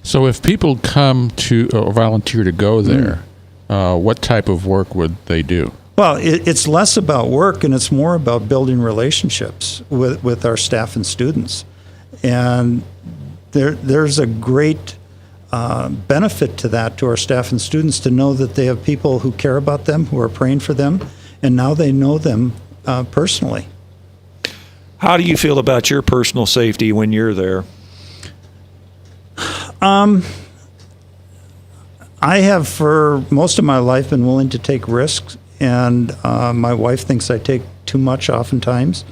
Speaker 19: So if people come to or volunteer to go there, what type of work would they do?
Speaker 9: Well, it's less about work and it's more about building relationships with our staff and students. And there's a great benefit to that, to our staff and students, to know that they have people who care about them, who are praying for them, and now they know them personally.
Speaker 8: How do you feel about your personal safety when you're there?
Speaker 9: I have for most of my life been willing to take risks, and my wife thinks I take too much oftentimes.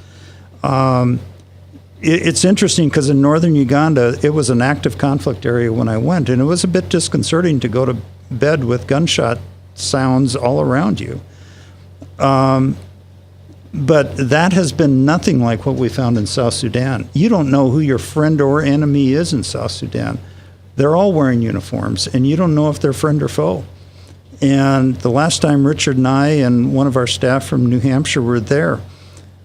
Speaker 9: It's interesting because in northern Uganda, it was an active conflict area when I went, and it was a bit disconcerting to go to bed with gunshot sounds all around you. But that has been nothing like what we found in South Sudan. You don't know who your friend or enemy is in South Sudan. They're all wearing uniforms, and you don't know if they're friend or foe. And the last time Richard and I and one of our staff from New Hampshire were there,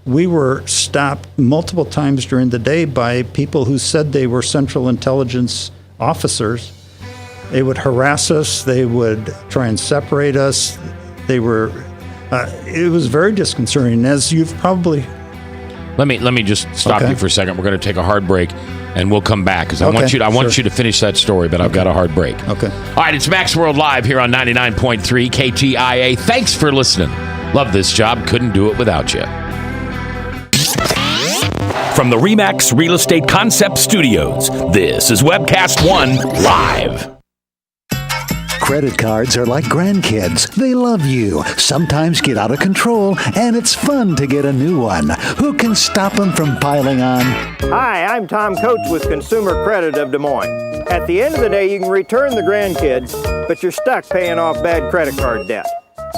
Speaker 9: we were stopped multiple times during the day by people who said they were Central Intelligence officers. They would harass us. They would try and separate us. They were. It was very disconcerting, as you've probably.
Speaker 6: Let me just stop you for a second. We're going to take a hard break, and we'll come back because I want you to finish that story, but I've got a hard break.
Speaker 9: Okay.
Speaker 6: All right, it's Max World Live here on 99.3 KTIA. Thanks for listening. Love this job. Couldn't do it without you.
Speaker 14: From the RE/MAX Real Estate Concept Studios, this is Webcast One Live.
Speaker 2: Credit cards are like grandkids. They love you, sometimes get out of control, and it's fun to get a new one. Who can stop them from piling on?
Speaker 11: Hi, I'm Tom Coates with Consumer Credit of Des Moines. At the end of the day, you can return the grandkids, but you're stuck paying off bad credit card debt.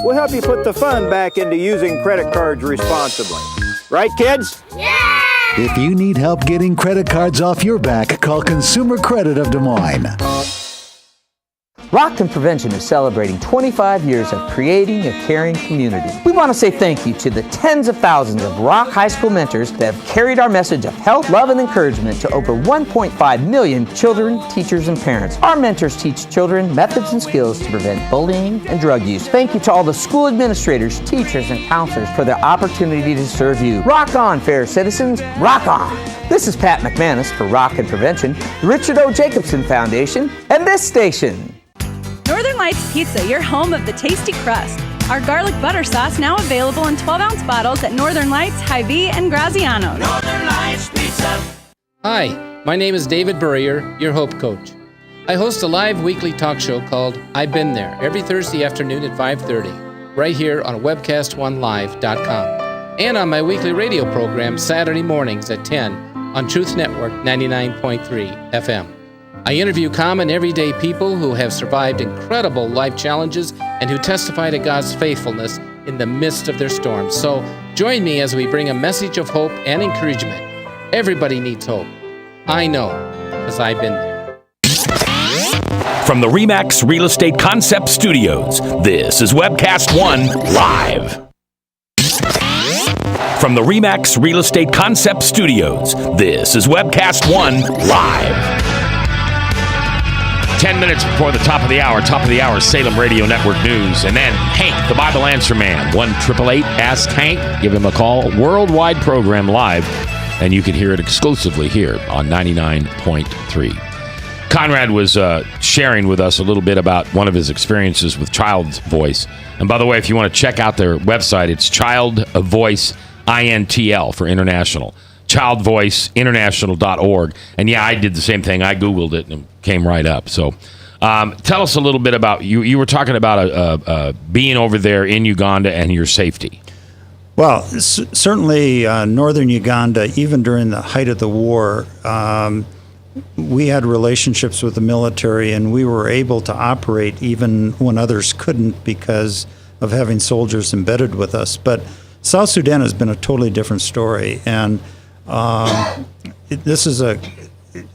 Speaker 11: We'll help you put the fun back into using credit cards responsibly. Right, kids? Yeah!
Speaker 2: If you need help getting credit cards off your back, call Consumer Credit of Des Moines.
Speaker 13: Rockton Prevention is celebrating 25 years of creating a caring community. We want to say thank you to the tens of thousands of Rock High School mentors that have carried our message of health, love, and encouragement to over 1.5 million children, teachers, and parents. Our mentors teach children methods and skills to prevent bullying and drug use. Thank you to all the school administrators, teachers, and counselors for their opportunity to serve you. Rock on, fair citizens. Rock on. This is Pat McManus for Rockton Prevention, the Richard O. Jacobson Foundation, and this station.
Speaker 15: Northern Lights Pizza, your home of the tasty crust. Our garlic butter sauce now available in 12-ounce bottles at Northern Lights, Hy-Vee, and Graziano's.
Speaker 7: Northern Lights Pizza.
Speaker 12: Hi, my name is David Burrier, your Hope Coach. I host a live weekly talk show called I've Been There every Thursday afternoon at 5:30, right here on webcast1live.com, and on my weekly radio program Saturday mornings at 10 on Truth Network 99.3 FM. I interview common, everyday people who have survived incredible life challenges and who testify to God's faithfulness in the midst of their storms. So join me as we bring a message of hope and encouragement. Everybody needs hope. I know, because I've been there.
Speaker 14: From the RE/MAX Real Estate Concept Studios, this is Webcast One Live. From the RE/MAX Real Estate Concept Studios, this is Webcast One Live.
Speaker 6: 10 minutes before the top of the hour, Salem Radio Network News. And then Hank, the Bible Answer Man, 1-888-ASK-HANK. Give him a call. Worldwide program live, and you can hear it exclusively here on 99.3. Conrad was sharing with us a little bit about one of his experiences with Child's Voice. And by the way, if you want to check out their website, it's Child Voice INTL for international. childvoiceinternational.org. And yeah, I did the same thing. I Googled it and it came right up. So tell us a little bit about you. You were talking about being over there in Uganda and your safety.
Speaker 9: Well, certainly northern Uganda, even during the height of the war, we had relationships with the military, and we were able to operate even when others couldn't because of having soldiers embedded with us. But South Sudan has been a totally different story, and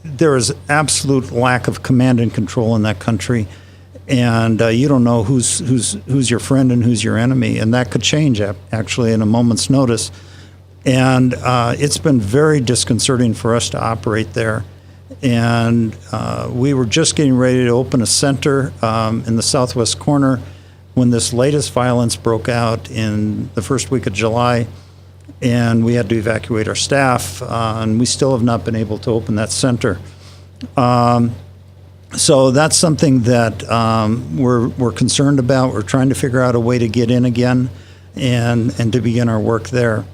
Speaker 9: there is absolute lack of command and control in that country, and you don't know who's your friend and who's your enemy, and that could change actually in a moment's notice. And it's been very disconcerting for us to operate there. And we were just getting ready to open a center in the southwest corner when this latest violence broke out in the first week of July, and we had to evacuate our staff, and we still have not been able to open that center. So that's something that we're concerned about. We're trying to figure out a way to get in again and to begin our work there.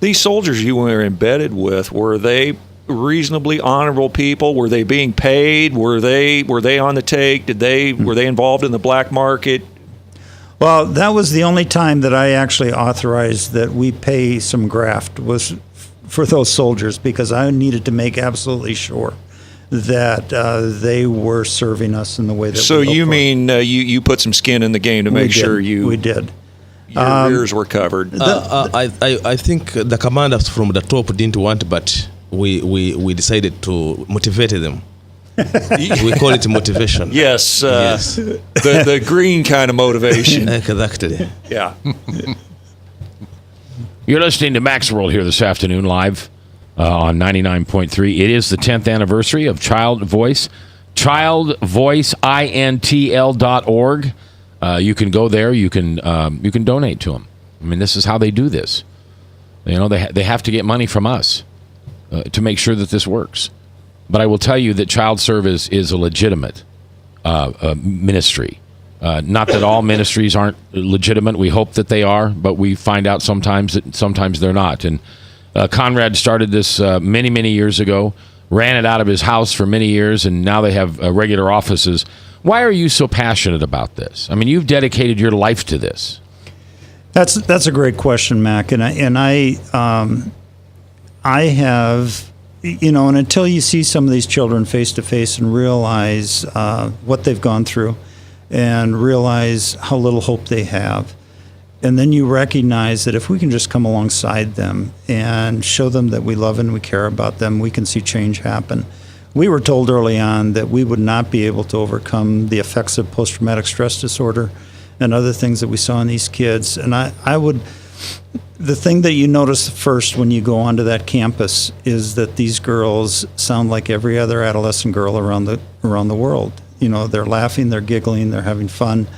Speaker 8: These soldiers you were embedded with, were they reasonably honorable people? Were they being paid? Were they on the take? Were they involved in the black market?
Speaker 9: Well, that was the only time that I actually authorized that we pay some graft was for those soldiers, because I needed to make absolutely sure that they were serving us in the way that
Speaker 8: So
Speaker 9: we
Speaker 8: you
Speaker 9: hoped
Speaker 8: mean you put some skin in the game to make sure
Speaker 9: we did.
Speaker 8: Your rears were covered.
Speaker 10: I think the commanders from the top didn't want, but we decided to motivate them. We call it motivation.
Speaker 8: Yes, the green kind of motivation.
Speaker 10: Exactly.
Speaker 8: Yeah.
Speaker 6: You're listening to Max World here this afternoon, live on 99.3. It is the 10th anniversary of Child Voice. ChildVoiceINTL.org. You can go there. You can donate to them. I mean, this is how they do this. You know, they have to get money from us to make sure that this works. But I will tell you that child service is a legitimate ministry. Not that all ministries aren't legitimate. We hope that they are, but we find out sometimes that sometimes they're not. And Conrad started this many, many years ago, ran it out of his house for many years, and now they have regular offices. Why are you so passionate about this? I mean, you've dedicated your life to this.
Speaker 9: That's a great question, Mac. And I have, you know, and until you see some of these children face to face and realize what they've gone through, and realize how little hope they have, and then you recognize that if we can just come alongside them and show them that we love and we care about them, we can see change happen. We were told early on that we would not be able to overcome the effects of post-traumatic stress disorder and other things that we saw in these kids. And the thing that you notice first when you go onto that campus is that these girls sound like every other adolescent girl around the world. You know, they're laughing, they're giggling, they're having fun.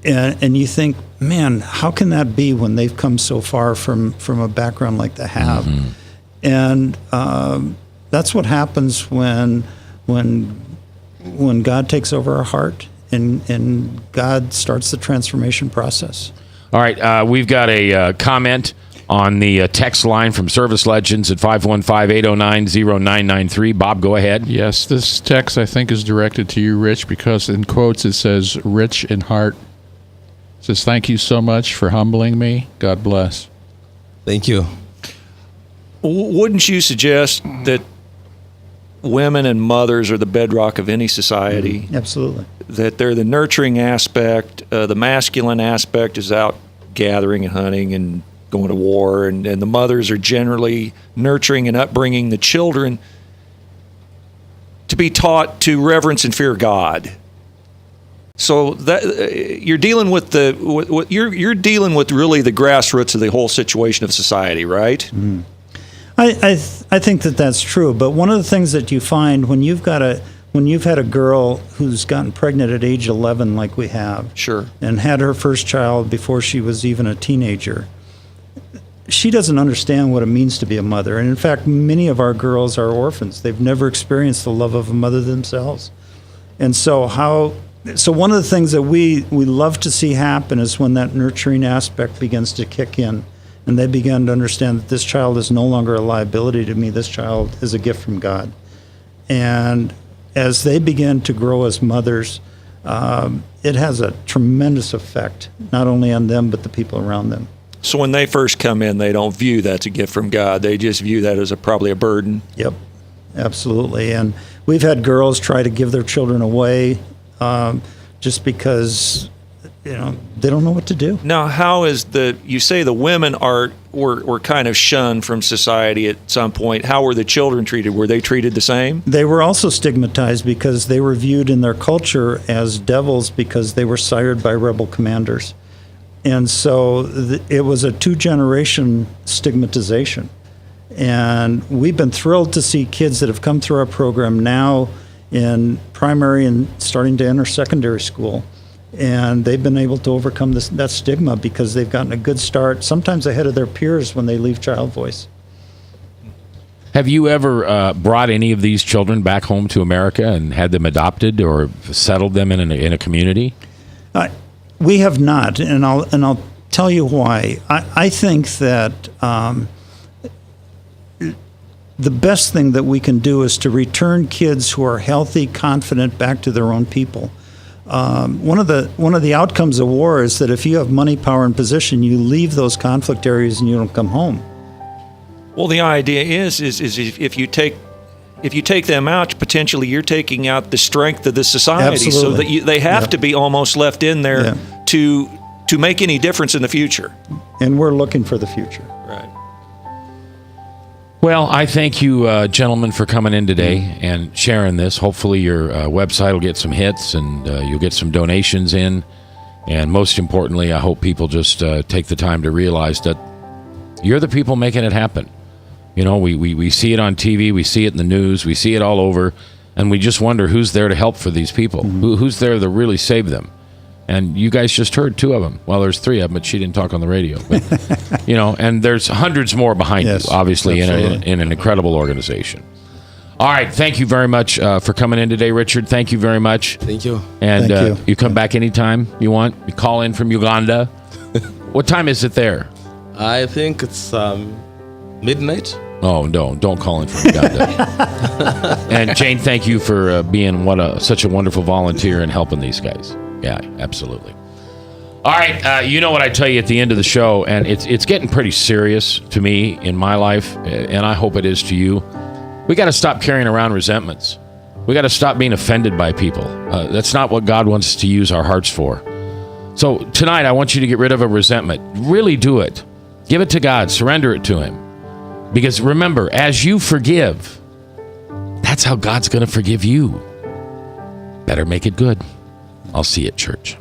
Speaker 9: And you think, man, how can that be when they've come so far from a background like they have? Mm-hmm. And that's what happens when God takes over our heart and God starts the transformation process.
Speaker 6: All right, we've got a comment on the text line from Service Legends at 515-809-0993. Bob, go ahead.
Speaker 19: Yes, this text I think is directed to you, Rich, because in quotes it says, "Rich in heart." It says, "Thank you so much for humbling me. God bless."
Speaker 10: Thank you.
Speaker 8: Wouldn't you suggest that women and mothers are the bedrock of any society?
Speaker 9: Absolutely.
Speaker 8: That they're the nurturing aspect. The masculine aspect is out gathering and hunting and going to war, and the mothers are generally nurturing and upbringing the children to be taught to reverence and fear God. So that you're dealing with you're dealing with really the grassroots of the whole situation of society, right?
Speaker 9: Mm. I think that's true. But one of the things that you find when you've had a girl who's gotten pregnant at age 11, like we have,
Speaker 8: sure,
Speaker 9: and had her first child before she was even a teenager, she doesn't understand what it means to be a mother. And in fact, many of our girls are orphans. They've never experienced the love of a mother themselves. And so one of the things that we love to see happen is when that nurturing aspect begins to kick in And they began to understand that this child is no longer a liability to me. This child is a gift from God. And as they begin to grow as mothers, it has a tremendous effect, not only on them, but the people around them.
Speaker 8: So when they first come in, they don't view that's a gift from God. They just view that as probably a burden.
Speaker 9: Yep, absolutely. And we've had girls try to give their children away just because, they don't know what to do.
Speaker 8: Now, how is you say the women were kind of shunned from society at some point. How were the children treated? Were they treated the same?
Speaker 9: They were also stigmatized because they were viewed in their culture as devils because they were sired by rebel commanders. And so it was a 2-generation stigmatization. And we've been thrilled to see kids that have come through our program now in primary and starting to enter secondary school. And they've been able to overcome that stigma because they've gotten a good start, sometimes ahead of their peers when they leave Child Voice.
Speaker 6: Have you ever brought any of these children back home to America and had them adopted or settled them in a community?
Speaker 9: We have not, and I'll tell you why. I think that the best thing that we can do is to return kids who are healthy, confident, back to their own people. One of the outcomes of war is that if you have money, power, and position, you leave those conflict areas and you don't come home.
Speaker 8: Well, the idea is if you take them out, potentially you're taking out the strength of the society.
Speaker 9: Absolutely.
Speaker 8: So that they have to be almost left in there to make any difference in the future.
Speaker 9: And we're looking for the future.
Speaker 8: Right.
Speaker 6: Well, I thank you, gentlemen, for coming in today and sharing this. Hopefully your website will get some hits and you'll get some donations in. And most importantly, I hope people just take the time to realize that you're the people making it happen. We see it on TV, we see it in the news, we see it all over, and we just wonder who's there to help for these people, who's there to really save them. And you guys just heard 2 of them. Well, there's 3 of them, but she didn't talk on the radio. But, and there's hundreds more behind you, obviously, in an incredible organization. All right, thank you very much for coming in today, Richard. Thank you very much.
Speaker 10: Thank you.
Speaker 6: And
Speaker 9: Thank
Speaker 6: you come back anytime you want. You call in from Uganda. What time is it there?
Speaker 10: I think it's midnight.
Speaker 6: Oh, no, don't call in from Uganda. And Jane, thank you for being such a wonderful volunteer and helping these guys. Yeah, absolutely. All right, you know what I tell you at the end of the show, and it's getting pretty serious to me in my life, and I hope it is to you. We got to stop carrying around resentments. We got to stop being offended by people. That's not what God wants us to use our hearts for. So tonight, I want you to get rid of a resentment. Really do it. Give it to God. Surrender it to Him. Because remember, as you forgive, that's how God's going to forgive you. Better make it good. I'll see you at church.